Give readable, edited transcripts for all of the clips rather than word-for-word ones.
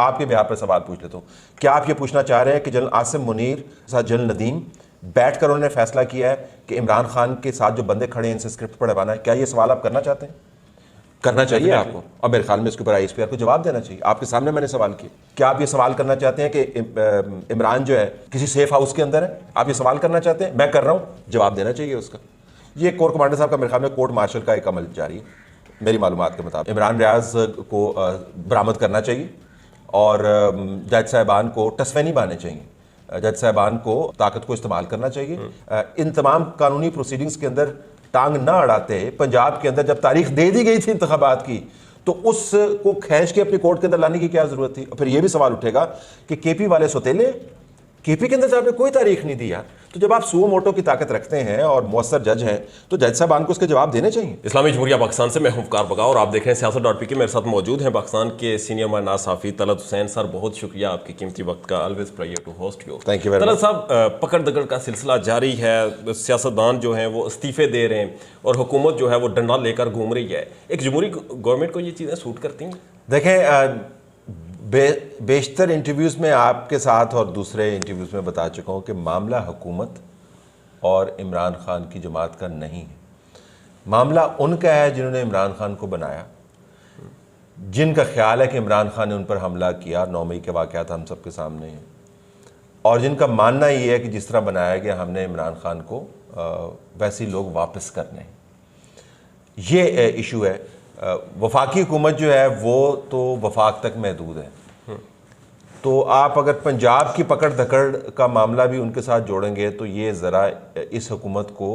आपके बिहार पर सवाल पूछ लेता हूँ। क्या आप ये पूछना चाह रहे हैं कि जनरल आसिम मुनीर साथ जनरल नदीम बैठकर उन्होंने फैसला किया है कि इमरान खान के साथ जो बंदे खड़े हैं इनसे स्क्रिप्ट पढ़वाना है? क्या ये सवाल आप करना चाहते हैं? करना चाहिए आपको, और मेरे ख्याल में इसके ऊपर ISPR को जवाब देना चाहिए। आपके सामने मैंने सवाल किया। क्या आप ये सवाल करना चाहते हैं कि इमरान जो है किसी सेफ हाउस के अंदर है? आप ये सवाल करना चाहते हैं? मैं कर रहा हूँ, जवाब देना चाहिए उसका। ये कोर कमांडर साहब का मेरे ख्याल में कोर्ट मार्शल का एक अमल जारी है मेरी मालूमात के मुताबिक। इमरान रियाज को बरामद करना चाहिए और जज साहिबान को टसफे बांधने चाहिए। जज साहिबान को ताकत को इस्तेमाल करना चाहिए। इन तमाम कानूनी प्रोसीडिंग्स के अंदर टांग ना अड़ाते पंजाब के अंदर जब तारीख दे दी गई थी इंतखाबात की, तो उसको खींच के अपनी कोर्ट के अंदर लाने की क्या जरूरत थी? फिर यह भी सवाल उठेगा कि KP वाले सोतेले, KP के अंदर से आपने कोई तारीख नहीं दी यार। तो जब आप सुओ मोटो की ताकत रखते हैं और मौसर जज हैं, तो जज साहबान को उसके जवाब देने चाहिए। इस्लामी जमहूरिया पाकिस्तान से मैं हूं वकार बगा और आप देख रहे हैं सियासत.pk। मेरे साथ मौजूद हैं पाकिस्तान के सीनियर मायनार साफ़ी तलत हुसैन। सर बहुत शुक्रिया आपकी कीमती वक्त का। Always pleasure to host you. Thank you very much. Talat साहब, पकड़ दकड़ का सिलसिला जारी है, सियासतदान जो हैं वो इस्तीफे दे रहे हैं और हुकूमत जो है वो डंडा लेकर घूम रही है। एक जमहूरी गवर्नमेंट को ये चीज़ें सूट करती हैं? देखें, बेशतर इंटरव्यूज़ में आपके साथ और दूसरे इंटरव्यूज़ में बता चुका हूँ कि मामला हुकूमत और इमरान खान की जमात का नहीं है। मामला उनका है जिन्होंने इमरान खान को बनाया, जिनका ख्याल है कि इमरान खान ने उन पर हमला किया। 9 मई के वाक़यात हम सबके सामने हैं, और जिनका मानना ये है कि जिस तरह बनाया गया हमने इमरान खान को वैसे ही लोग वापस करने हैं। ये इशू है। वफाकी हुकूमत जो है वो तो वफाक तक महदूद है। तो आप अगर पंजाब की पकड़ धकड़ का मामला भी उनके साथ जोड़ेंगे तो ये ज़रा इस हुकूमत को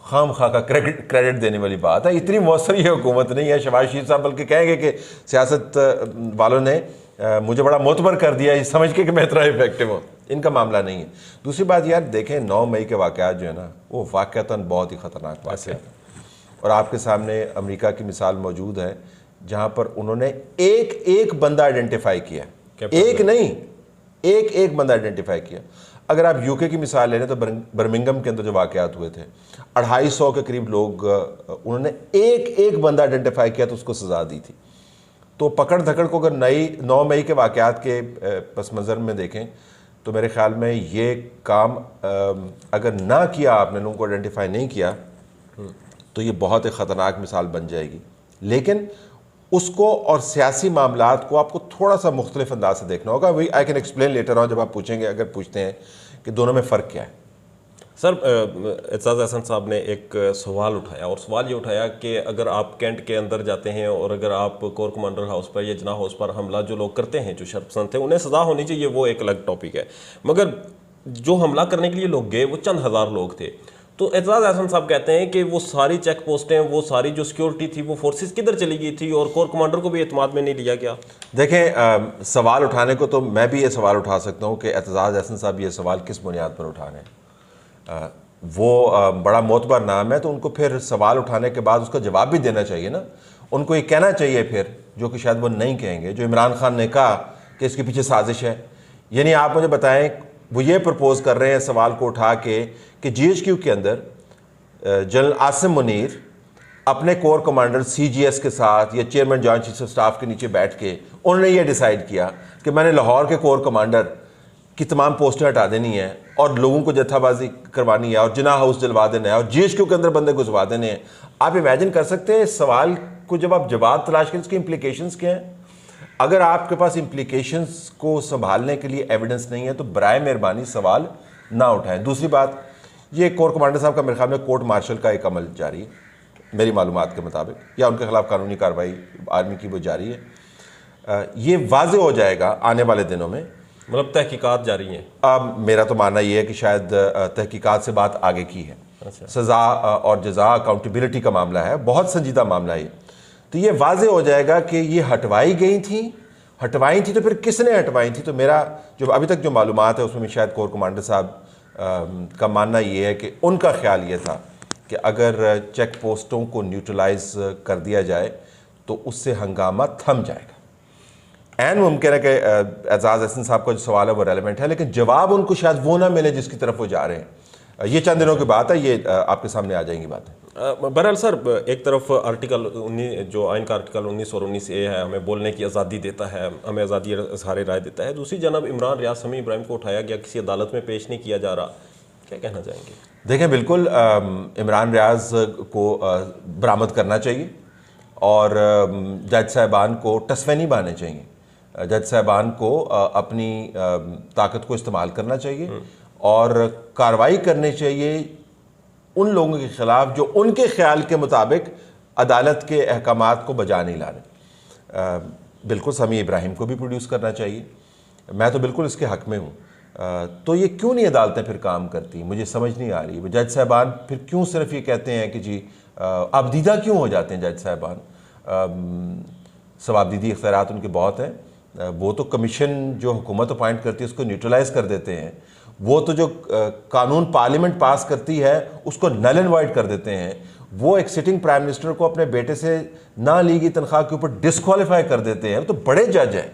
खामखा का क्रेडिट देने वाली बात है। इतनी मौसर ये हुकूमत नहीं है। शहबाज शरीफ साहब बल्कि कहेंगे कि सियासत वालों ने मुझे बड़ा मोतबर कर दिया ये समझ के कि मैं इतना इफेक्टिव हूँ। इनका मामला नहीं है। दूसरी बात यार देखें, 9 मई के वाक़यात जो है ना वो वाक़यातन बहुत ही ख़तरनाक वाक़यात है, और आपके सामने अमेरिका की मिसाल मौजूद है जहाँ पर उन्होंने एक बंदा आइडेंटिफाई किया। एक नहीं, एक बंदा आइडेंटिफाई किया। अगर आप UK की मिसाल ले लें तो बर्मिंघम के अंदर जो वाक़यात हुए थे 250 के करीब लोग, उन्होंने एक बंदा आइडेंटिफाई किया तो उसको सज़ा दी थी। तो पकड़ धकड़ को अगर 9 मई के वाक़यात के पस मंज़र में देखें तो मेरे ख्याल में ये काम अगर ना किया, आपने लोगों को आइडेंटिफाई नहीं किया, तो ये बहुत ही ख़तरनाक मिसाल बन जाएगी। लेकिन उसको और सियासी मामलात को आपको थोड़ा सा मुख्तलिफ अंदाज से देखना होगा। वही I can explain later on, जब आप पूछेंगे, अगर पूछते हैं कि दोनों में फ़र्क क्या है। सर, एजाज अहसन साहब ने एक सवाल उठाया, और सवाल ये उठाया कि अगर आप कैंट के अंदर जाते हैं और अगर आप कोर कमांडर हाउस पर या जना हाउस पर हमला जो लोग करते हैं, जो शर्पसंद थे, उन्हें सज़ा होनी चाहिए, वो एक अलग टॉपिक है। मगर जो हमला करने के लिए लोग गए वो चंद हज़ार लोग थे। तो एजाज अहसन साहब कहते हैं कि वो सारी चेक पोस्टें, वो सारी जो सिक्योरिटी थी, वो फोर्सेस किधर चली गई थी और कोर कमांडर को भी एतमाद में नहीं लिया गया। देखें, सवाल उठाने को तो मैं भी ये सवाल उठा सकता हूँ कि एजाज अहसन साहब ये सवाल किस बुनियाद पर उठा रहे हैं। वो बड़ा मोतबर नाम है, तो उनको फिर सवाल उठाने के बाद उसका जवाब भी देना चाहिए ना। उनको ये कहना चाहिए फिर, जो कि शायद वो नहीं कहेंगे, जो इमरान खान ने कहा कि इसके पीछे साजिश है। यानी आप मुझे बताएं, वो ये प्रपोज कर रहे हैं सवाल को उठा के कि GHQ के अंदर जनरल आसिम मुनीर अपने कोर कमांडर CGS के साथ या chairman joint chief of staff के नीचे बैठ के उन्होंने ये डिसाइड किया कि मैंने लाहौर के कोर कमांडर की तमाम पोस्टें हटा देनी है और लोगों को जत्थाबाजी करवानी है और जिना हाउस जलवा देना है और GHQ के अंदर बंदे घुसवा देने हैं। आप इमेजिन कर सकते हैं इस सवाल को जब आप जवाब तलाश करें, इसके इम्प्लीकेशंस क्या हैं। अगर आपके पास इम्प्लीकेशंस को संभालने के लिए एविडेंस नहीं है तो बराए मेहरबानी सवाल ना उठाएं। दूसरी बात, ये कोर कमांडर साहब का मेरे ख्याल में कोर्ट मार्शल का एक अमल जारी है मेरी मालूमात के मुताबिक, या उनके खिलाफ कानूनी कार्रवाई आर्मी की वो जारी है। ये वाजे हो जाएगा आने वाले दिनों में, मतलब तहकीकात जारी हैं। अब मेरा तो मानना ये है कि शायद तहकीकात से बात आगे की है। अच्छा। सज़ा और जज़ा अकाउंटेबिलिटी का मामला है, बहुत संजीदा मामला है। तो ये वाजे हो जाएगा कि ये हटवाई थी तो फिर किसने हटवाई थी। तो मेरा जो अभी तक जो मालूमात है उसमें शायद कोर कमांडर साहब का मानना ये है कि उनका ख्याल ये था कि अगर चेक पोस्टों को न्यूट्रलाइज कर दिया जाए तो उससे हंगामा थम जाएगा। एन मुमकिन है कि एजाज अहसन साहब का जो सवाल है वो रेलिवेंट है, लेकिन जवाब उनको शायद वो ना मिले जिसकी तरफ वो जा रहे हैं। ये चंद दिनों की बात है, ये आपके सामने आ जाएंगी बातें। बहरहाल सर, एक तरफ आर्टिकल 19 जो आइन का आर्टिकल 19 और 19A है, हमें बोलने की आज़ादी देता है, हमें आज़ादी इज़हार राय देता है। दूसरी जानब इमरान रियाज समी इब्राहिम को उठाया गया, किसी अदालत में पेश नहीं किया जा रहा, क्या कहना चाहेंगे? देखें, बिल्कुल इमरान रियाज को बरामद करना चाहिए और जज साहिबान को टसवे नहीं बहाने चाहिए। जज साहिबान को अपनी ताकत को इस्तेमाल करना चाहिए और कार्रवाई करनी चाहिए उन लोगों के खिलाफ जो उनके ख्याल के मुताबिक अदालत के अहकामात को बजा नहीं लाने। बिल्कुल समी इब्राहिम को भी प्रोड्यूस करना चाहिए, मैं तो बिल्कुल इसके हक में हूँ। तो ये क्यों नहीं अदालतें फिर काम करती, मुझे समझ नहीं आ रही। जज साहबान फिर क्यों सिर्फ ये कहते हैं कि जी आबदीदा क्यों हो जाते हैं जज साहबान? सवाबदीदी इख्तियारात उनके बहुत हैं। वो तो कमीशन जो हुकूमत अपॉइंट करती है उसको न्यूट्रलाइज कर देते हैं। वो तो जो कानून पार्लियामेंट पास करती है उसको नल एंड वाइड कर देते हैं। वो एक सिटिंग प्राइम मिनिस्टर को अपने बेटे से ना ली गई तनख्वाह के ऊपर डिस्क्वालीफाई कर देते हैं। तो बड़े जज हैं।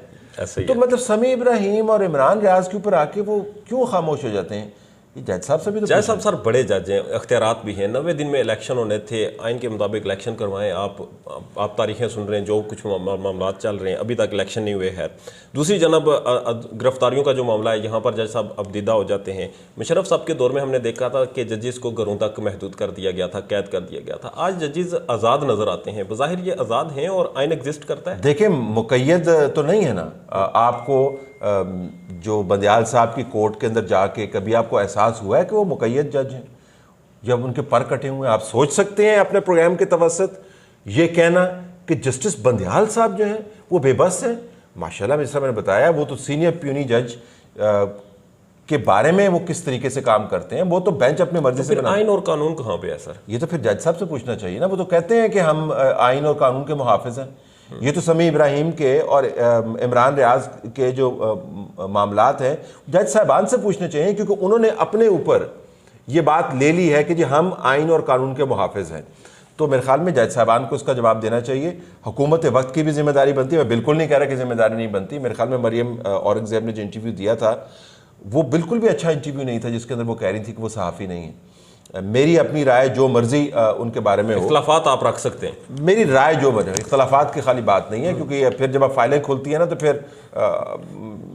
तो मतलब समी इब्राहिम और इमरान रियाज के ऊपर आके वो क्यों खामोश हो जाते हैं? जज साहब से भी तो जज साहब सर बड़े जज हैं, अख्तियारात भी हैं। 90 दिन में इलेक्शन होने थे, आइन के मुताबिक इलेक्शन करवाएं। आप तारीखें सुन रहे हैं, जो कुछ मामला चल रहे हैं, अभी तक इलेक्शन नहीं हुए है। दूसरी जनब गिरफ्तारियों का जो मामला है, यहाँ पर जज साहब अबदीदा हो जाते हैं। मुशर्रफ साहब के दौर में हमने देखा था कि जजेस को घरों तक महदूद कर दिया गया था, कैद कर दिया गया था। आज जजेस आज़ाद नज़र आते हैं, बज़ाहिर ये आज़ाद हैं और आइन एग्जिस्ट करता है। देखिए, मुक़य्यद तो नहीं है ना। आपको जो बंदियाल साहब की कोर्ट के अंदर जाके कभी आपको एहसास हुआ है कि वो मुक़य्यद जज हैं जब उनके पर कटे हुए हैं? आप सोच सकते हैं अपने प्रोग्राम के तवसत ये कहना कि जस्टिस बंदियाल साहब जो हैं वो बेबस हैं? माशाल्लाह, जैसा मैंने बताया, वो तो सीनियर प्यूनी जज के बारे में वो किस तरीके से काम करते हैं, वो तो बेंच अपनी मर्जी से बनाते हैं। आइन और कानून कहाँ पे है सर? ये तो फिर जज साहब से पूछना चाहिए ना। वो तो कहते हैं कि हम आइन और कानून के मुहाफिज हैं। ये तो समी इब्राहिम के और इमरान रियाज के जो मामलात हैं जज साहबान से पूछने चाहिए, क्योंकि उन्होंने अपने ऊपर ये बात ले ली है कि जी हम आइन और कानून के मुहाफिज हैं। तो मेरे ख्याल में जज साहबान को इसका जवाब देना चाहिए। हुकूमत वक्त की भी जिम्मेदारी बनती है। मैं बिल्कुल नहीं कह रहा कि जिम्मेदारी नहीं बनती। मेरे ख्याल में मरियम औरंगजेब ने जो इंटरव्यू दिया था वो बिल्कुल भी अच्छा इंटरव्यू नहीं था, जिसके अंदर वो कह रही थी कि वो सहाफ़ी नहीं है। मेरी अपनी राय जो मर्जी उनके बारे में हो, इख्तिलाफात आप रख सकते हैं, मेरी राय जो बने, इख्तिलाफात की खाली बात नहीं है। क्योंकि फिर जब आप फाइलें खुलती है ना तो फिर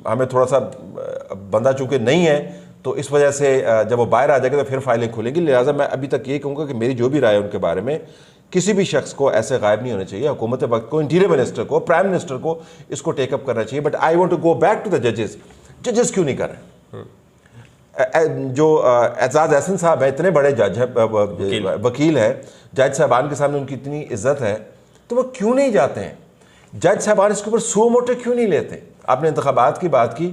हमें थोड़ा सा बंदा चूँकि नहीं है तो इस वजह से जब वो बाहर आ जाएगा तो फिर फाइलें खुलेंगी। लिहाजा मैं अभी तक ये कहूँगा कि मेरी जो भी राय है उनके बारे में, किसी भी शख्स को ऐसे गायब नहीं होना चाहिए। हुकूमत वक्त को, इंटीरियर मिनिस्टर को, प्राइम मिनिस्टर को इसको टेकअप करना चाहिए। But I want to go back to the जजेस। जजेस क्यों नहीं कर रहे? जो एजाज एहसन साहब है, इतने बड़े जज है, वकील है, जज साहबान के सामने उनकी इतनी इज्जत है, तो वो क्यों नहीं जाते हैं? जज साहबान इसके ऊपर सो मोटे क्यों नहीं लेते? आपने इंतखाबात की बात की,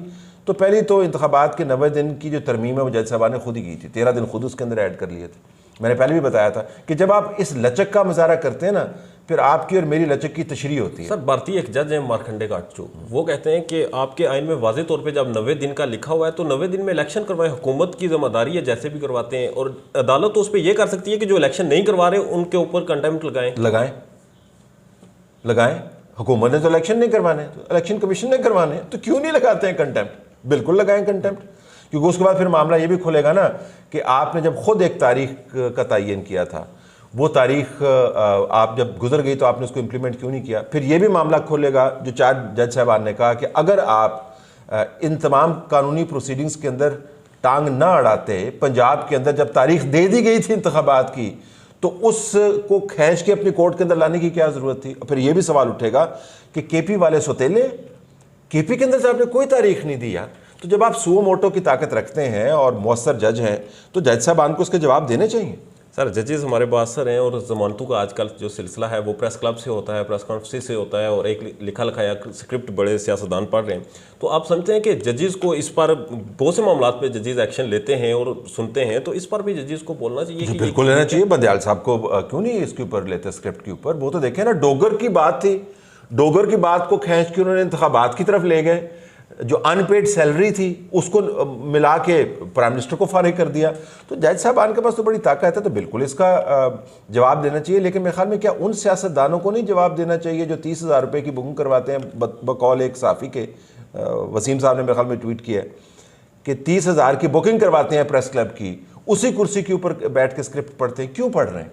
तो पहली तो इंतखाबात के 90 दिन की जो तरमीम है वो जज साहबान ने खुद ही की थी। 13 दिन खुद उसके अंदर ऐड कर लिए थे। मैंने पहले भी बताया था कि जब आप इस लचक का मुजाहरा करते हैं ना, फिर आपकी और मेरी लचक की तशरीह होती है। सर, भारतीय एक जज है मार्कंडे काटचू, वो कहते हैं कि आपके आइन में वाज़े तौर पे जब 90 दिन का लिखा हुआ है तो 90 दिन में इलेक्शन करवाएं, हुकूमत की जिम्मेदारी है, जैसे भी करवाते हैं। और अदालत तो उस पर यह कर सकती है कि जो इलेक्शन नहीं करवा रहे उनके ऊपर कंटेम्प्ट लगाएं। हुकूमत ने तो इलेक्शन नहीं करवाने, तो इलेक्शन कमीशन ने करवाने, तो क्यों नहीं लगाते हैं कंटेम्प्ट? बिल्कुल लगाएं कंटेम्प्ट, क्योंकि उसके बाद फिर मामला ये भी खुलेगा ना कि आपने जब खुद एक तारीख का तयन किया था, वो तारीख आप जब गुजर गई तो आपने उसको इम्प्लीमेंट क्यों नहीं किया? फिर ये भी मामला खोलेगा जो 4 जज साहबान ने कहा कि अगर आप इन तमाम कानूनी प्रोसीडिंग्स के अंदर टांग ना अड़ाते, पंजाब के अंदर जब तारीख दे दी गई थी इंतखाबात की, तो उसको खींच के अपनी कोर्ट के अंदर लाने की क्या ज़रूरत थी? फिर ये भी सवाल उठेगा कि केपी वाले सोतेले, केपी के अंदर से आपने कोई तारीख नहीं दी यार। तो जब आप सुओ मोटो की ताकत रखते हैं और मौसर जज हैं तो जज साहबान को इसके जवाब देने चाहिए। सर, जजेस हमारे बासर हैं और जमानतों का आजकल जो सिलसिला है वो प्रेस क्लब से होता है, प्रेस कॉन्फ्रेंस से होता है, और एक लिखा लिखाया स्क्रिप्ट बड़े सियासतदान पढ़ रहे हैं। तो आप समझते हैं कि जजेस को इस पर बहुत से मामला पे जजेस एक्शन लेते हैं और सुनते हैं, तो इस पर भी जजेस को बोलना चाहिए कि बिल्कुल लेना चाहिए। बंदियाल साहब को क्यों नहीं इसके ऊपर लेते स्क्रिप्ट के ऊपर? वो तो देखें ना, डोगर की बात थी, डोगर की बात को खींच के उन्होंने इंतखाबात की तरफ ले गए। जो अनपेड सैलरी थी उसको मिला के प्राइम मिनिस्टर को फारिग कर दिया। तो जज साहबान के पास तो बड़ी ताकत है, तो बिल्कुल इसका जवाब देना चाहिए। लेकिन मेरे ख्याल में क्या उन सियासतदानों को नहीं जवाब देना चाहिए जो 30,000 रुपये की बुकिंग करवाते हैं? बकौल एक साफ़ी के वसीम साहब ने मेरे ख्याल में ट्वीट किया कि 30,000 की बुकिंग करवाते हैं प्रेस क्लब की, उसी कुर्सी के ऊपर बैठ के स्क्रिप्ट पढ़ते हैं। क्यों पढ़ रहे हैं?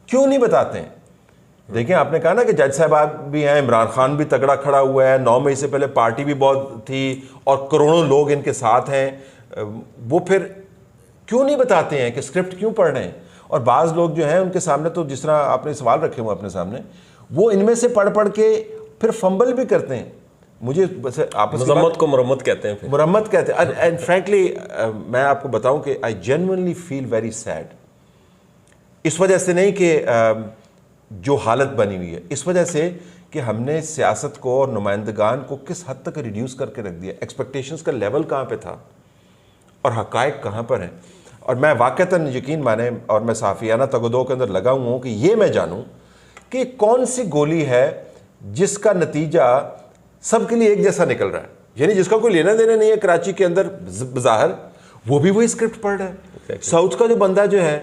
क्यों नहीं बताते हैं? देखिए, आपने कहा ना कि जज साहब भी हैं, इमरान खान भी तगड़ा खड़ा हुआ है, 9 मई से पहले पार्टी भी बहुत थी और करोड़ों लोग इनके साथ हैं। वो फिर क्यों नहीं बताते हैं कि स्क्रिप्ट क्यों पढ़ रहे हैं? और बाज़ लोग जो हैं उनके सामने, तो जिस तरह आपने सवाल रखे हुए अपने सामने, वो इनमें से पढ़ पढ़ के फिर फंबल भी करते हैं। मुझे बस आपस मजम्मत को मुरम्मत कहते हैं, मुरम्मत कहते हैं। एंड फ्रैंकली मैं आपको बताऊं कि I genuinely feel very sad. इस वजह से नहीं कि जो हालत बनी हुई है, इस वजह से कि हमने सियासत को और नुमाइंदगान को किस हद तक रिड्यूस करके रख दिया। एक्सपेक्टेशंस का लेवल कहाँ पे था और हकायक कहाँ पर हैं। और मैं वाक़तन यकीन माने, और मैं साफ़ियाना तगदो के अंदर लगा हुआ हूँ कि ये मैं जानूँ कि कौन सी गोली है जिसका नतीजा सबके लिए एक जैसा निकल रहा है, यानी जिसका कोई लेना देना नहीं है कराची के अंदर बाहर, वो भी वही स्क्रिप्ट पढ़ रहा है। साउथ का जो बंदा जो है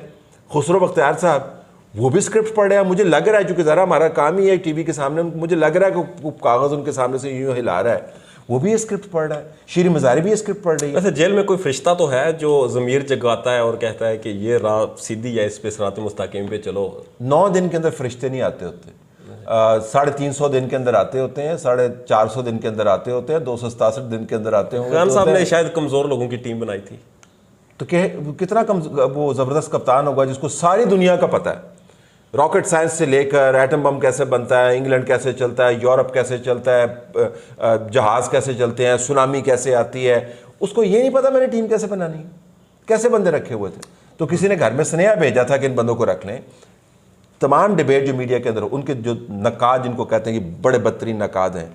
खुसरो बख्तियार साहब, वो भी स्क्रिप्ट पढ़ रहा है। मुझे लग रहा है, चूंकि ज़रा हमारा काम ही है टीवी के सामने, मुझे लग रहा है कि कागज़ उनके सामने से यूँ हिला रहा है, वो भी ये स्क्रिप्ट पढ़ रहा है। शीरी मज़ारी भी ये स्क्रिप्ट पढ़ रही है। वैसे जेल में कोई फरिश्ता तो है जो ज़मीर जगाता है और कहता है कि ये राह सीधी है, इस पे सिरात मुस्तकीम पे चलो? 9 दिन के अंदर फरिश्ते नहीं आते होते, 350 दिन के अंदर आते होते हैं, 450 दिन के अंदर आते होते हैं, 267 दिन के अंदर आते होंगे। खान साहब ने शायद कमज़ोर लोगों की टीम बनाई थी, तो कितना वो ज़बरदस्त कप्तान होगा जिसको सारी दुनिया का पता है, रॉकेट साइंस से लेकर एटम बम कैसे बनता है, इंग्लैंड कैसे चलता है, यूरोप कैसे चलता है, जहाज़ कैसे चलते हैं, सुनामी कैसे आती है। उसको ये नहीं पता मैंने टीम कैसे बनानी है, कैसे बंदे रखे हुए थे। तो किसी ने घर में स्नेहा भेजा था कि इन बंदों को रख लें। तमाम डिबेट जो मीडिया के अंदर, उनके जो नकाद जिनको कहते हैं कि बड़े बदतरीन नकाद हैं,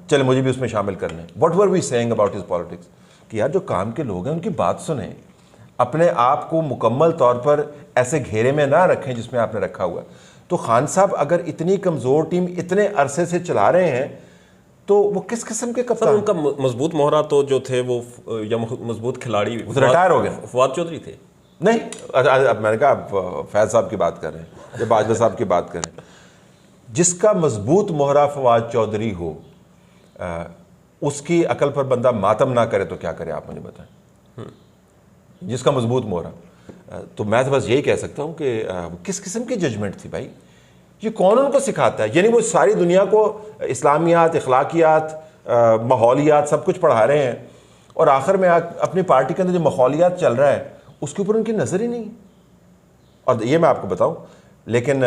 चले मुझे भी उसमें शामिल कर लें। What were we saying about his politics, कि यार जो काम के लोग हैं उनकी बात सुने, अपने आप को मुकम्मल तौर पर ऐसे घेरे में ना रखें जिसमें आपने रखा हुआ है। तो खान साहब अगर इतनी कमज़ोर टीम इतने अरसे से चला रहे हैं तो वो किस किस्म के कप्तान? उनका मजबूत मोहरा तो जो थे वो, या मजबूत खिलाड़ी रिटायर हो गए, फवाद चौधरी थे। नहीं, अब मैंने कहा आप फैज साहब की बात कर रहे हैं या बाजवा साहब की बात कर रहे हैं। जिसका मजबूत मोहरा फवाद चौधरी हो, उसकी अकल पर बंदा मातम ना करे तो क्या करे, आप मुझे बताएं। जिसका मजबूत मोहरा, तो मैं तो बस यही कह सकता हूँ कि किस किस्म की जजमेंट थी भाई, ये कौन उनको सिखाता है? यानी वो सारी दुनिया को इस्लामियात, अखलाकियात, माहौलियात सब कुछ पढ़ा रहे हैं और आखिर में अपनी पार्टी के अंदर जो माहौलियात चल रहा है उसके ऊपर उनकी नज़र ही नहीं। और ये मैं आपको बताऊं, लेकिन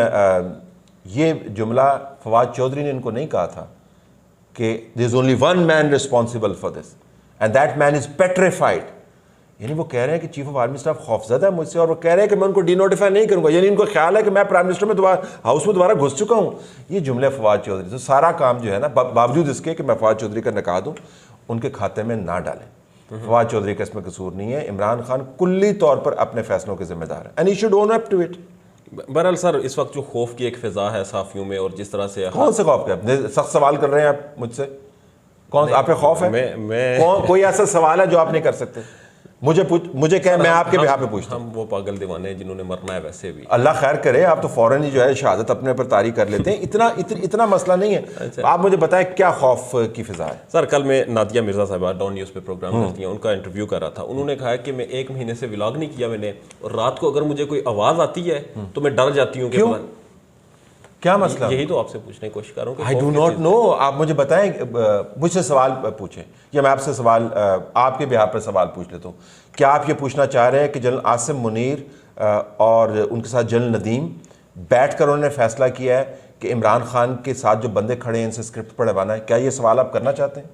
ये जुमला फवाद चौधरी ने इनको नहीं कहा था कि there is only one man responsible for this and that man is petrified. यानी वो कह रहे हैं कि चीफ ऑफ आर्मी स्टाफ खौफजदा है मुझसे और वो कह रहे हैं कि मैं उनको डिनोटिफाई नहीं करूंगा। यानी इनको ख्याल है कि मैं प्राइम मिनिस्टर में दोबारा हाउस में दोबारा घुस चुका हूँ। ये जुमले फवाद चौधरी, तो सारा काम जो है ना, बावजूद इसके कि मैं फवाद चौधरी का नकार दूँ, उनके खाते में ना डालें। फवाद चौधरी का इसमें कसूर नहीं है। इमरान खान कुल्ली तौर पर अपने फैसलों के जिम्मेदार है and he should own up to it. बहरहाल सर, इस वक्त जो खौफ की एक फिजा है साफियों में, और जिस तरह से कौन से खौफ का सख्त सवाल कर रहे हैं आप मुझसे? कौन आप पे खौफ है? मैं कोई ऐसा सवाल है जो आप नहीं कर सकते? मुझे क्या, मैं आपके बिहार पे पूछता हूँ। हम वो पागल दीवाने हैं जिन्होंने मरना है वैसे भी। अल्लाह खैर करे, आप तो फौरन ही जो है शहादत अपने ऊपर तारी कर लेते हैं। इतना मसला नहीं है। अच्छा। आप मुझे बताएं क्या खौफ की फिजा है? सर, कल मैं नादिया मिर्जा साहिबा डॉन न्यूज़ पे प्रोग्राम करती हैं, उनका इंटरव्यू कर रहा था। उन्होंने कहा कि मैं 1 महीने से व्लॉग नहीं किया मैंने, और रात को अगर मुझे कोई आवाज़ आती है तो मैं डर जाती हूँ। क्यों? क्या मसला? यही तो आपसे पूछने की कोशिश कर रहा हूँ। I do not know. आप मुझे बताएं, मुझसे सवाल पूछें या मैं आपसे सवाल, आपके बिहार पर सवाल पूछ लेता हूँ। क्या आप ये पूछना चाह रहे हैं कि जनरल आसिम मुनीर और उनके साथ जनरल नदीम बैठकर उन्होंने फैसला किया है कि इमरान खान के साथ जो बंदे खड़े हैं इनसे स्क्रिप्ट पढ़वाना है? क्या ये सवाल आप करना चाहते हैं?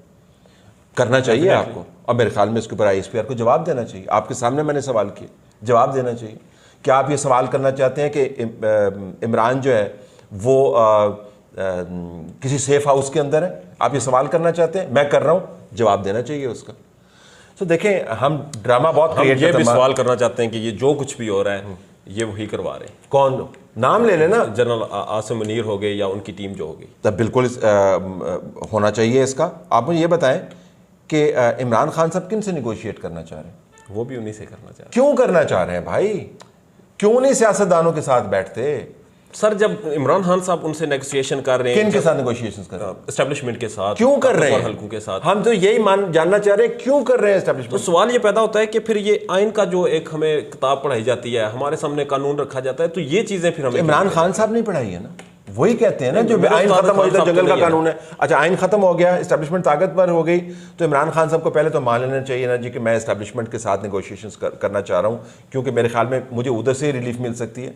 करना चाहिए आपको, और मेरे ख्याल में इसके ऊपर ISPR को जवाब देना चाहिए। आपके सामने मैंने सवाल किए, जवाब देना चाहिए। क्या आप ये सवाल करना चाहते हैं कि इमरान जो है वो किसी सेफ हाउस के अंदर है? आप ये सवाल करना चाहते हैं? मैं कर रहा हूँ, जवाब देना चाहिए उसका। तो देखें, हम ड्रामा बहुत हम ये भी सवाल करना चाहते हैं कि ये जो कुछ भी हो रहा है ये वही करवा रहे हैं। कौन? नाम ले लेना। जनरल आसिम मुनीर हो गए या उनकी टीम जो होगी, तब बिल्कुल होना चाहिए इसका। आप मुझे ये बताएं कि इमरान खान साहब किन से निगोशिएट करना चाह रहे हैं? वो भी उन्हीं से करना चाह रहे हैं। क्यों करना चाह रहे हैं भाई? क्यों नहीं सियासतदानों के साथ बैठते? सर जब इमरान खान साहब उनसे नेगोशिएशन कर रहे हैं, किन के साथ नेगोशिएशंस कर रहे हैं, एस्टेब्लिशमेंट के साथ, क्यों कर रहे हैं, हल्कों के साथ, हम तो यही जानना चाह रहे हैं क्यों कर रहे हैं तो एस्टेब्लिशमेंट। सवाल ये पैदा होता है कि फिर ये आइन का जो एक हमें किताब पढ़ाई जाती है, हमारे सामने कानून रखा जाता है, तो ये चीजें फिर हमें इमरान खान साहब नहीं पढ़ाई है ना, वही कहते हैं ना जो मेरे आइन उस्ताद खत्म हो खान जाता साहब जंगल तो का नहीं है। कानून है। अच्छा आइन खत्म हो गया, एस्टेब्लिशमेंट ताकतवर हो गई, तो इमरान खान साहब को पहले तो मान लेना चाहिए ना जी कि मैं एस्टेब्लिशमेंट के साथ नेगोशिएशंस करना चाह रहा हूँ, क्योंकि मेरे ख्याल में मुझे उधर से ही रिलीफ मिल सकती है।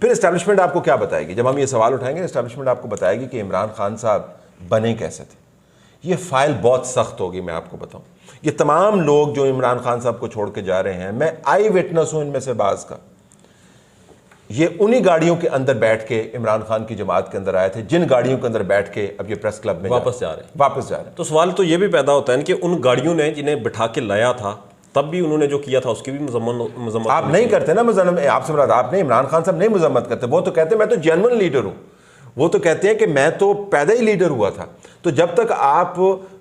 फिर एस्टेब्लिशमेंट आपको क्या बताएगी, जब हम ये सवाल उठाएंगे एस्टेब्लिशमेंट आपको बताएगी कि इमरान खान साहब बने कैसे थे। ये फाइल बहुत सख्त होगी, मैं आपको बताऊँ। ये तमाम लोग जो इमरान खान साहब को छोड़ के जा रहे हैं, मैं आई विटनेस हूँ इनमें से बाज का, ये उन्हीं गाड़ियों के अंदर बैठ के इमरान खान की जमात के अंदर आए थे, जिन गाड़ियों के अंदर बैठ के अब ये प्रेस क्लब में वापस जा रहे हैं। तो सवाल तो ये भी पैदा होता है कि उन गाड़ियों ने जिन्हें बिठा के लाया था, तब भी उन्होंने जो किया था उसकी भी मजम्मत आप नहीं करते ना आपसे मुराद आप नहीं, इमरान खान साहब नहीं मजम्मत करते, वो तो कहते हैं मैं तो जेन्युइन लीडर हूँ, वो तो कहते हैं कि मैं तो पैदा ही लीडर हुआ था। तो जब तक आप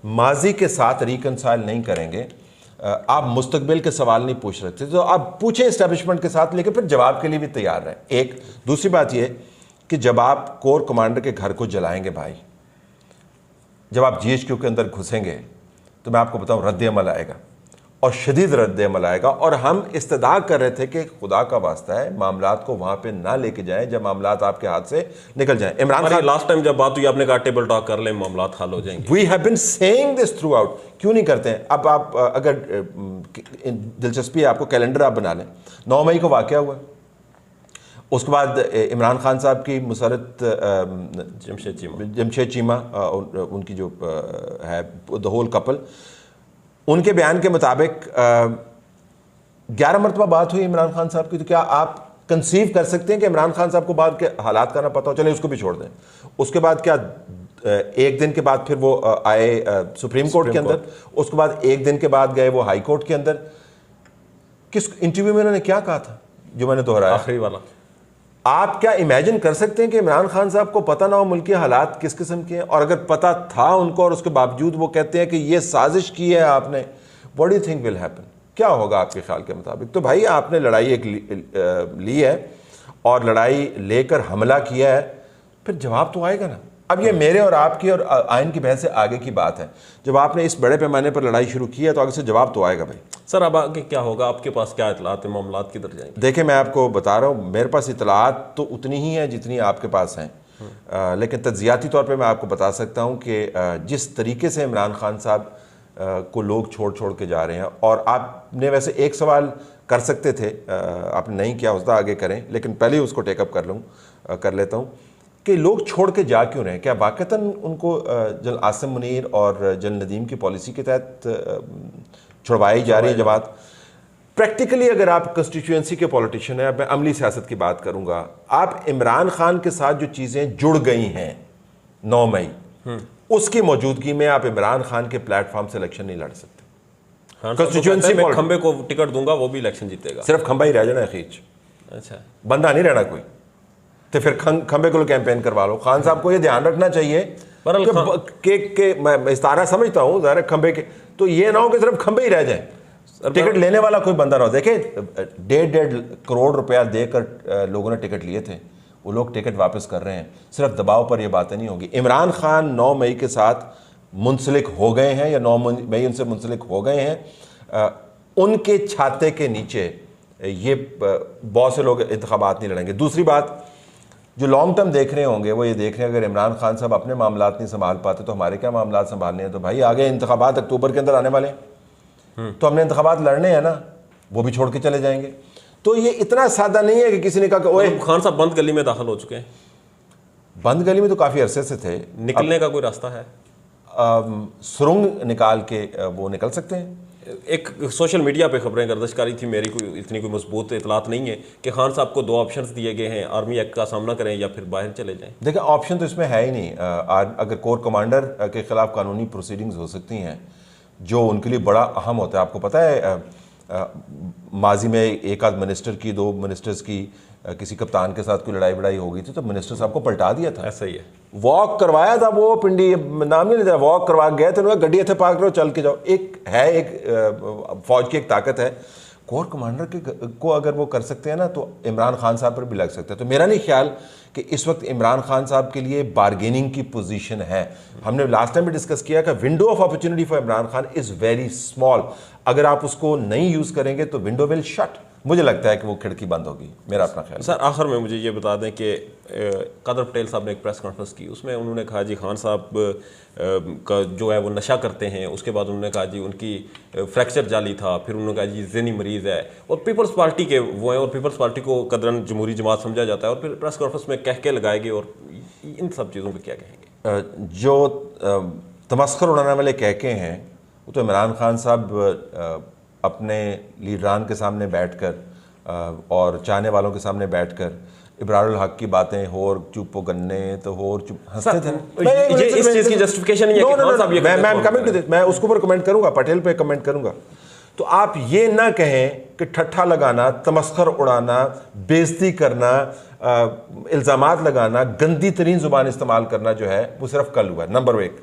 माजी के साथ रिकनसाइल नहीं करेंगे, आप मुस्तकबिल के सवाल नहीं पूछ सकते, तो आप पूछें एस्टेब्लिशमेंट के साथ, लेकिन फिर जवाब के लिए भी तैयार रहें। एक दूसरी बात यह कि जब आप कोर कमांडर के घर को जलाएंगे भाई, जब आप GHQ के अंदर घुसेंगे, तो मैं आपको बताऊं रद्द अमल आएगा और शदीद रद्द अमल आएगा। और हम इस्तदा कर रहे थे कि खुदा का वास्ता है मामलात को वहां पे ना लेके जाएं जब मामलात आपके हाथ से निकल जाएं। इमरान खान लास्ट टाइम जब बात हुई आपने कहा टेबल टॉक कर लें, मामलात हल हो जाएंगे। We have been saying this throughout, क्यों नहीं करते हैं। अब आप अगर दिलचस्पी है आपको, कैलेंडर आप बना लें, 9 मई को वाकया हुआ, उसके बाद इमरान खान साहब की मुसरत जमशेद चीमा उनकी जो है द होल कपल, उनके बयान के मुताबिक 11 मरतबा बात हुई इमरान खान साहब की। तो क्या आप कंसीव कर सकते हैं कि इमरान खान साहब को बाद के हालात का ना पता हो, चले उसको भी छोड़ दें। उसके बाद क्या एक दिन के बाद फिर वो आए सुप्रीम कोर्ट के अंदर, उसके बाद एक दिन के बाद गए वो हाई कोर्ट के अंदर। किस इंटरव्यू में उन्होंने क्या कहा था जो मैंने दोहराया, आखिरी वाला। आप क्या इमेजिन कर सकते हैं कि इमरान खान साहब को पता ना हो मुल्क के हालात किस किस्म के हैं, और अगर पता था उनको और उसके बावजूद वो कहते हैं कि ये साजिश की है आपने, what do you think will happen, क्या होगा आपके ख्याल के मुताबिक। तो भाई आपने लड़ाई एक ली है और लड़ाई लेकर हमला किया है, फिर जवाब तो आएगा ना। अब ये मेरे और आपकी और आइन की बहस से आगे की बात है, जब आपने इस बड़े पैमाने पर लड़ाई शुरू की है तो आगे से जवाब तो आएगा भाई। सर अब आगे क्या होगा, आपके पास क्या इतलात है, मामलात किधर जाएंगे? देखिए मैं आपको बता रहा हूँ, मेरे पास इतलात तो उतनी ही है जितनी आपके पास हैं, लेकिन तज्जियाती तौर पे मैं आपको बता सकता हूँ कि जिस तरीके से इमरान खान साहब को लोग छोड़ के जा रहे हैं, और आपने वैसे एक सवाल कर सकते थे, आपने नहीं किया, उसका आगे करें, लेकिन पहले ही उसको टेकअप कर लेता हूँ कि लोग छोड़ के जा क्यों रहे हैं। क्या वाकईतन उनको जनरल आसिम मुनीर और जनरल नदीम की पॉलिसी के तहत छुड़वाई जा रही है जमात? प्रैक्टिकली अगर आप कंस्टिट्यूएंसी के पॉलिटिशियन हैं, मैं अमली सियासत की बात करूंगा, आप इमरान खान के साथ जो चीज़ें जुड़ गई हैं 9 मई, उसकी मौजूदगी में आप इमरान खान के प्लेटफॉर्म से इलेक्शन नहीं लड़ सकते। कंस्टिट्यूएंसी में खंबे को टिकट दूंगा वो भी इलेक्शन जीतेगा, सिर्फ खंबा ही रह जाना है खींच, अच्छा बंदा नहीं रहना कोई, तो फिर खंबे को कैंपेन करवा लो। खान साहब को ये ध्यान रखना चाहिए कि मैं इस्तारा समझता हूँ ज़ाहिर खंबे के, तो ये ना हो कि सिर्फ खंबे ही रह जाए, टिकट लेने वाला कोई बंदा ना हो। देखे 1.5 करोड़ रुपया देकर लोगों ने टिकट लिए थे, वो लोग टिकट वापस कर रहे हैं, सिर्फ दबाव पर ये बातें नहीं होगी। इमरान खान 9 मई के साथ मुंसलिक हो गए हैं या 9 मई उनसे मुंसलिक हो गए हैं, उनके छाते के नीचे ये बहुत से लोग इंतखाबात नहीं लड़ेंगे। दूसरी बात, जो लॉन्ग टर्म देख रहे होंगे वो ये देख रहे हैं अगर इमरान खान साहब अपने मामलात नहीं संभाल पाते तो हमारे क्या मामलात संभालने हैं। तो भाई आगे इंतखाबात अक्टूबर के अंदर आने वाले हैं, तो हमने इंतखाबात लड़ने हैं ना, वो भी छोड़ के चले जाएंगे। तो ये इतना सादा नहीं है कि किसी ने कहा कि ओए खान साहब बंद गली में दाखिल हो चुके हैं। बंद गली में तो काफ़ी अरसे से थे, निकलने का कोई रास्ता है? सुरंग निकाल के वो निकल सकते हैं। एक सोशल मीडिया पे खबरें गर्दिशकारी थी, मेरी कोई इतनी कोई मजबूत इतलात नहीं है कि खान साहब को 2 ऑप्शंस दिए गए हैं, आर्मी एक्ट का सामना करें या फिर बाहर चले जाएं। देखिए ऑप्शन तो इसमें है ही नहीं। अगर कोर कमांडर के खिलाफ कानूनी प्रोसीडिंग्स हो सकती हैं जो उनके लिए बड़ा अहम होता है। आपको पता है माजी में एक आध मिनिस्टर की, 2 मिनिस्टर्स की किसी कप्तान के साथ कोई लड़ाई वड़ाई हो गई थी तो मिनिस्टर साहब को पलटा दिया था। ऐसा ही है, वॉक करवाया था, वो पिंडी नाम नहीं लेता, वॉक करवा गए थे, उन्होंने गड्डी इतने पार्क करो चल के जाओ। एक है, एक फौज की एक ताकत है, कोर कमांडर को अगर वो कर सकते हैं ना तो इमरान खान साहब पर भी लग सकता है। तो मेरा नहीं ख्याल कि इस वक्त इमरान खान साहब के लिए बार्गेनिंग की पोजीशन है। हमने लास्ट टाइम भी डिस्कस किया कि window of opportunity for Imran Khan is very small. अगर आप उसको नहीं यूज़ करेंगे तो विंडो विल शट। मुझे लगता है कि वो खिड़की बंद होगी, मेरा अपना ख्याल। सर आखिर में मुझे ये बता दें कि कादर पटेल साहब ने एक प्रेस कॉन्फ्रेंस की, उसमें उन्होंने कहा जी खान साहब का जो है वो नशा करते हैं। उसके बाद उन्होंने कहा जी उनकी फ्रैक्चर जाली था, फिर उन्होंने कहा जी ज़हनी मरीज़ है और पीपल्स पार्टी के वो हैं और पीपल्स पार्टी को कदरन जमहूरी जमात समझा जाता है, और फिर प्रेस कॉन्फ्रेंस में कह के लगाएंगे। और इन सब चीज़ों पर क्या कहेंगे? जो तमस्खर उड़ाने वाले कहके हैं वो तो इमरान खान साहब अपने लीडरान के सामने बैठकर और चाहने वालों के सामने बैठकर इब्रारुल हक की बातें होर चुप गन्ने तो होर चुप हंसते थे। ये इस चीज़ की जस्टिफिकेशन नहीं है कि खान साहब ये मैं कमेंट टू, मैं उसके ऊपर कमेंट करूंगा, पटेल पे कमेंट करूंगा। तो आप ये ना कहें कि ठट्ठा लगाना, तमस्खर उड़ाना, बेइज्जती करना, इल्ज़ामात लगाना, गंदी तरीन ज़ुबान इस्तेमाल करना जो है वो सिर्फ कल हुआ है। नंबर 1,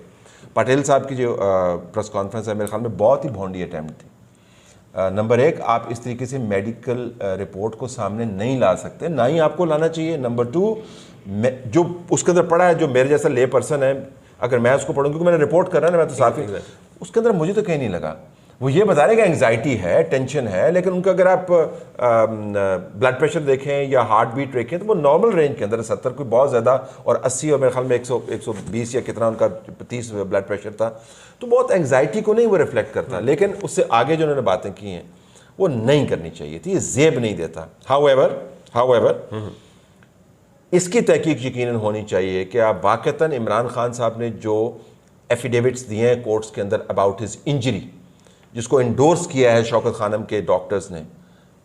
पटेल साहब की जो प्रेस कॉन्फ्रेंस है मेरे ख्याल में बहुत ही भोंडी अटैम्प्ट थी। नंबर 1, आप इस तरीके से मेडिकल रिपोर्ट को सामने नहीं ला सकते, ना ही आपको लाना चाहिए। नंबर 2, जो उसके अंदर पढ़ा है, जो मेरे जैसा ले पर्सन है, अगर मैं उसको पढ़ूँ, क्योंकि मैंने रिपोर्ट कर रहा है ना, मैं तो साफ ही उसके अंदर मुझे तो कहीं नहीं लगा। वो ये बता रहे कि एंग्जाइटी है, टेंशन है, लेकिन उनका अगर आप ब्लड प्रेशर देखें या हार्ट बीट देखें तो वो नॉर्मल रेंज के अंदर 70 कोई बहुत ज़्यादा, और 80 और मेरे ख्याल में 120 या कितना उनका 30 ब्लड प्रेशर था। तो बहुत एंग्जाइटी को नहीं वो रिफ्लेक्ट करता, लेकिन उससे आगे जो उन्होंने बातें की हैं वो नहीं करनी चाहिए थी, ये ज़ेब नहीं देता। हाउएवर इसकी तहकीक यकीनन होनी चाहिए कि आप वाक़तन इमरान खान साहब ने जो एफिडेविट्स दिए हैं कोर्ट्स के अंदर अबाउट हिज इंजरी, जिसको इंडोर्स किया है शौकत खानम के डॉक्टर्स ने,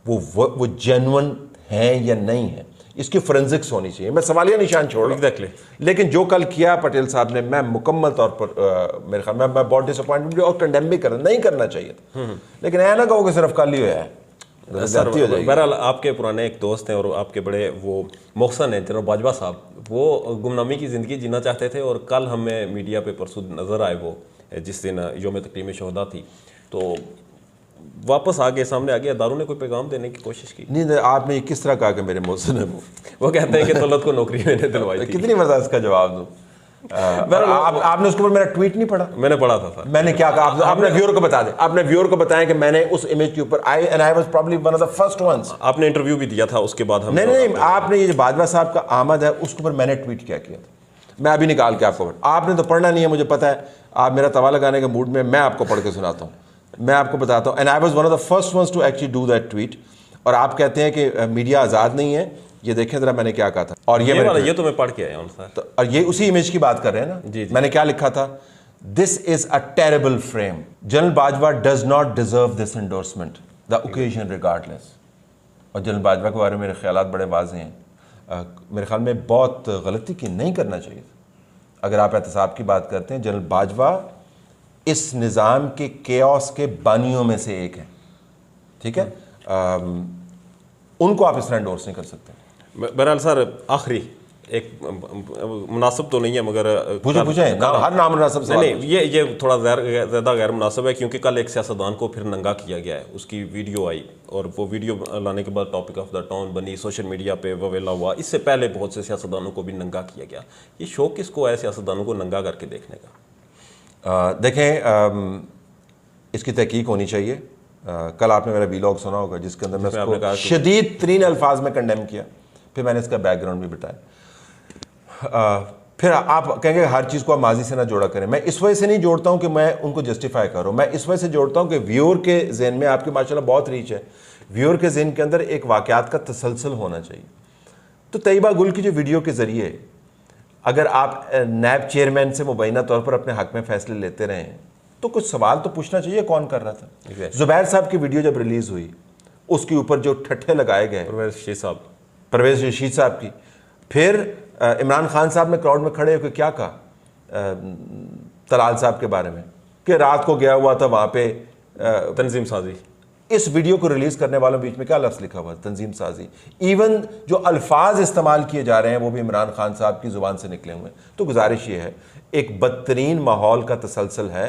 वो जेन्युइन हैं या नहीं है, इसकी फोरेंसिक्स होनी चाहिए। मैं सवालिया निशान छोड़ रहा हूं। लेकिन जो कल किया पटेल साहब ने, मैं मुकम्मल तौर पर मेरे ख्याल में मैं बहुत डिसअपॉइंटमेंट और कंडेम भी करना नहीं करना चाहिए था। लेकिन ऐसा ना कहो कि सिर्फ कल ही हुआ है। बहरहाल आपके पुराने एक दोस्त हैं और आपके बड़े वो मोहसन हैं जनरल बाजवा साहब, वो गुमनामी की ज़िंदगी जीना चाहते थे और कल हमें मीडिया पे परसों नज़र आए वो, जिस दिन यौम तकरीम शहदा थी, तो वापस आगे सामने आ गया। दारू ने कोई पैगाम देने की कोशिश की? नहीं, आपने किस तरह कहा कि मेरे मोहसिन है वो कहते हैं कि दौलत को नौकरी मैंने दिलवाई थी। कितनी मरतबा इसका जवाब दूं? आपने उसके ऊपर मेरा ट्वीट नहीं पढ़ा? मैंने पढ़ा था सर। मैंने क्या कहा? आपने व्यूअर को बता दें, आपने व्यूअर को बताया कि मैंने उस इमेज के ऊपर I was probably one of the first once. आपने इंटरव्यू भी दिया था उसके बाद हम नहीं, आपने ये जो बाजवा साहब का आमद है उसके ऊपर मैंने ट्वीट क्या किया था, मैं अभी निकाल के आपको, आपने तो पढ़ना नहीं है मुझे पता है, आप मेरा तवा लगाने के मूड में, मैं आपको पढ़ के सुनाता हूँ, मैं आपको बताता हूँ। And I was one of the first ones to actually do that tweet. और आप कहते हैं कि मीडिया आज़ाद नहीं है, ये देखें जरा मैंने क्या कहा था। और ये तो मैं पढ़ के आया हूं सर। तो और ये उसी इमेज की बात कर रहे हैं ना जी। मैंने क्या लिखा था? This is a terrible frame, general Bajwa does not deserve this endorsement, the occasion regardless. और जनरल बाजवा के बारे में मेरे ख्यालात बड़े वाज़ेह हैं। मेरे ख्याल में बहुत गलती की नहीं करना चाहिए। अगर आप एहतसाब की बात करते हैं, जनरल बाजवा इस निज़ाम के केओस के बानियों में से एक है, ठीक है? उनको आप इस तरह एंडोर्स नहीं कर सकते। बहरहाल सर आखिरी एक मुनासिब तो नहीं है मगर पूछे हर नाम मुनासिब से नहीं, ये थोड़ा ज़्यादा गैर मुनासिब है, क्योंकि कल एक सियासतदान को फिर नंगा किया गया है, उसकी वीडियो आई और वो वीडियो लाने के बाद टॉपिक ऑफ द टाउन बनी, सोशल मीडिया पे ववेला हुआ। इससे पहले बहुत से सियासतदानों को भी नंगा किया गया। ये शौक किसको है सियासतदानों को नंगा करके देखने का? देखें, इसकी तहकीक होनी चाहिए। कल आपने मेरा वीलॉग सुना होगा जिसके अंदर मैं उसको शदीद तरीन अल्फाज में कंडेम किया, फिर मैंने इसका बैकग्राउंड भी बताया। फिर आप कहेंगे हर चीज़ को आप माजी से ना जोड़ा करें। मैं इस वजह से नहीं जोड़ता हूँ कि मैं उनको जस्टिफाई करूँ, मैं इस वजह से जोड़ता हूँ कि व्यूअर के जहन में, आपके माशाल्लाह बहुत रीच है, व्यूअर के जहन के अंदर एक वाक़यात का तसलसल होना चाहिए। तो तैयबा गुल की जो वीडियो के ज़रिए अगर आप नैब चेयरमैन से मुबैना तौर पर अपने हक़ में फ़ैसले लेते रहें तो कुछ सवाल तो पूछना चाहिए, कौन कर रहा था? ज़ुबैर साहब की वीडियो जब रिलीज़ हुई उसके ऊपर जो ठट्ठे लगाए गए, परवेज़ रशीद साहब की, फिर इमरान खान साहब ने क्राउड में खड़े होकर क्या कहा तलाल साहब के बारे में कि रात को गया हुआ था वहाँ पे तंजीम साजी। इस वीडियो को रिलीज़ करने वालों बीच में क्या लफ्ज़ लिखा हुआ? तंजीम साजी। इवन जो अल्फाज इस्तेमाल किए जा रहे हैं वो भी इमरान खान साहब की ज़ुबान से निकले हुए हैं। तो गुजारिश ये है, एक बदतरीन माहौल का तसलसल है,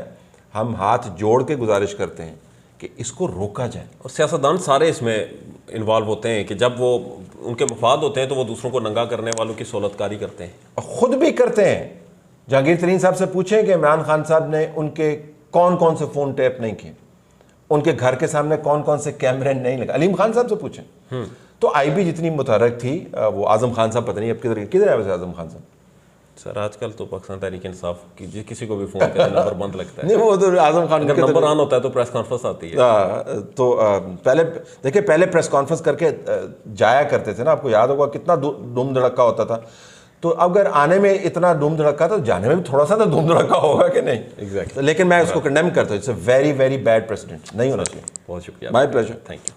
हम हाथ जोड़ के गुजारिश करते हैं कि इसको रोका जाए। और सियासतदान सारे इसमें इन्वॉल्व होते हैं कि जब वो उनके मफाद होते हैं तो वो दूसरों को नंगा करने वालों की सहूलतकारी करते हैं और ख़ुद भी करते हैं। जहांगीर तरीन साहब से पूछें कि इमरान खान साहब ने उनके कौन कौन से फ़ोन टैप नहीं किए, उनके घर के सामने कौन कौन से कैमरे नहीं लगे। अलीम खान साहब से पूछें। तो आईबी जितनी मुतहरक थी, वो आज़म खान साहब पता नहीं अब किधर है वैसे आज़म खान साहब। सर आजकल तो पाकिस्तान तहरीक इंसाफ की किसी को भी फ़ोन करें नंबर बंद लगता है। नहीं, वो तो आज़म खान अगर नंबर ऑन होता है तो प्रेस कॉन्फ्रेंस आती है। तो पहले देखिए, पहले प्रेस कॉन्फ्रेंस करके जाया करते थे ना, आपको याद होगा कितना धूम धड़का होता था। तो अगर आने में इतना धूम धड़का तो जाने में भी थोड़ा सा तो धूम धड़का होगा कि नहीं। एग्जैक्टली। लेकिन मैं उसको कंडेम करता हूँ। It's a very very bad president, नहीं होना चाहिए। बहुत शुक्रिया, माय प्लेजर, थैंक यू।